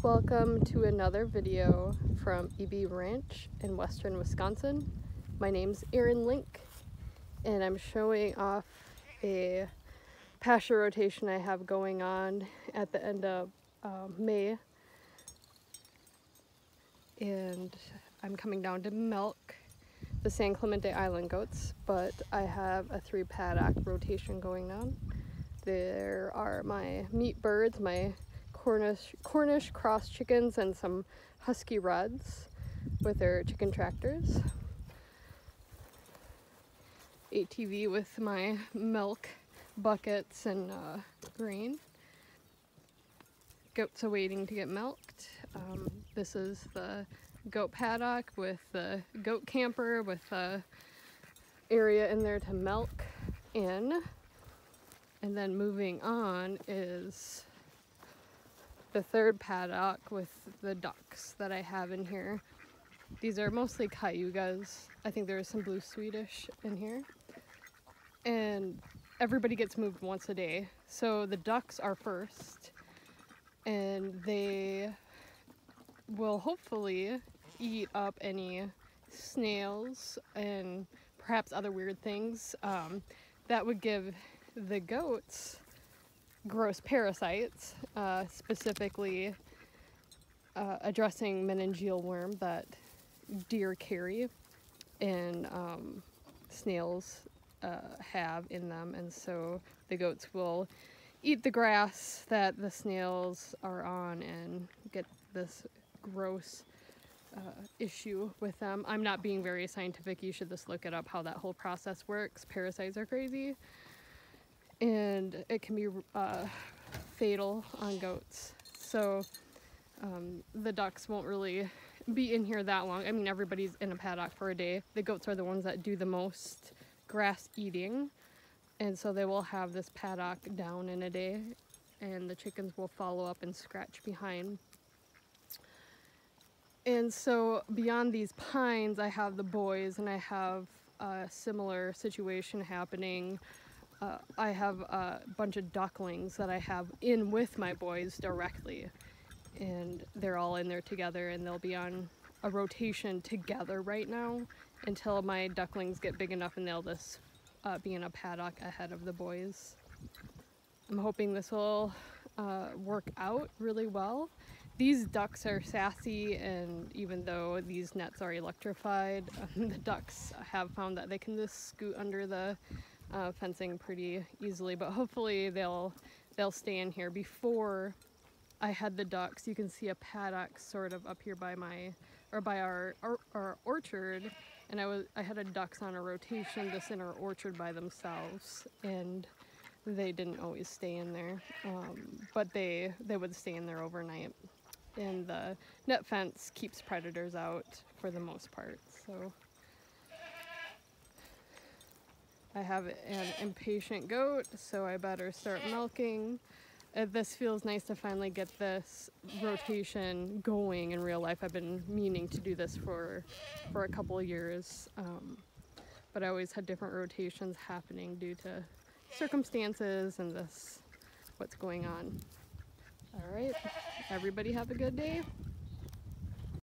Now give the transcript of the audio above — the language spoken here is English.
Welcome to another video from EB Ranch in western Wisconsin. My name's Erin Link and I'm showing off a pasture rotation I have going on at the end of May, and I'm coming down to milk the San Clemente Island goats, but I have a 3 paddock rotation going on. There are my meat birds, my Cornish cross chickens, and some husky reds with their chicken tractors. ATV with my milk buckets and grain. Goats awaiting to get milked. This is the goat paddock with the goat camper with a area in there to milk in. And then moving on is the 3rd paddock with the ducks that I have in here. These are mostly Cayugas. I think there's some blue Swedish in here. And everybody gets moved once a day. So the ducks are first, and they will hopefully eat up any snails and perhaps other weird things that would give the goats gross parasites, specifically addressing meningeal worm that deer carry and snails have in them, and so the goats will eat the grass that the snails are on and get this gross issue with them. I'm not being very scientific. You should just look it up how that whole process works. Parasites are crazy, and it can be fatal on goats. So the ducks won't really be in here that long. I mean, everybody's in a paddock for a day. The goats are the ones that do the most grass eating, and so they will have this paddock down in a day, and the chickens will follow up and scratch behind. And so beyond these pines, I have the boys, and I have a similar situation happening. I have a bunch of ducklings that I have in with my boys directly, and they're all in there together, and they'll be on a rotation together right now until my ducklings get big enough and they'll just be in a paddock ahead of the boys. I'm hoping this will work out really well. These ducks are sassy, and even though these nets are electrified, the ducks have found that they can just scoot under the fencing pretty easily, but hopefully they'll stay in here. Before I had the ducks, you can see a paddock sort of up here by our orchard, and I had a ducks on a rotation just in our orchard by themselves, and they didn't always stay in there, but they would stay in there overnight. And the net fence keeps predators out for the most part. So I have an impatient goat, so I better start milking. This feels nice to finally get this rotation going in real life. I've been meaning to do this for a couple of years, but I always had different rotations happening due to circumstances and what's going on. All right, everybody have a good day.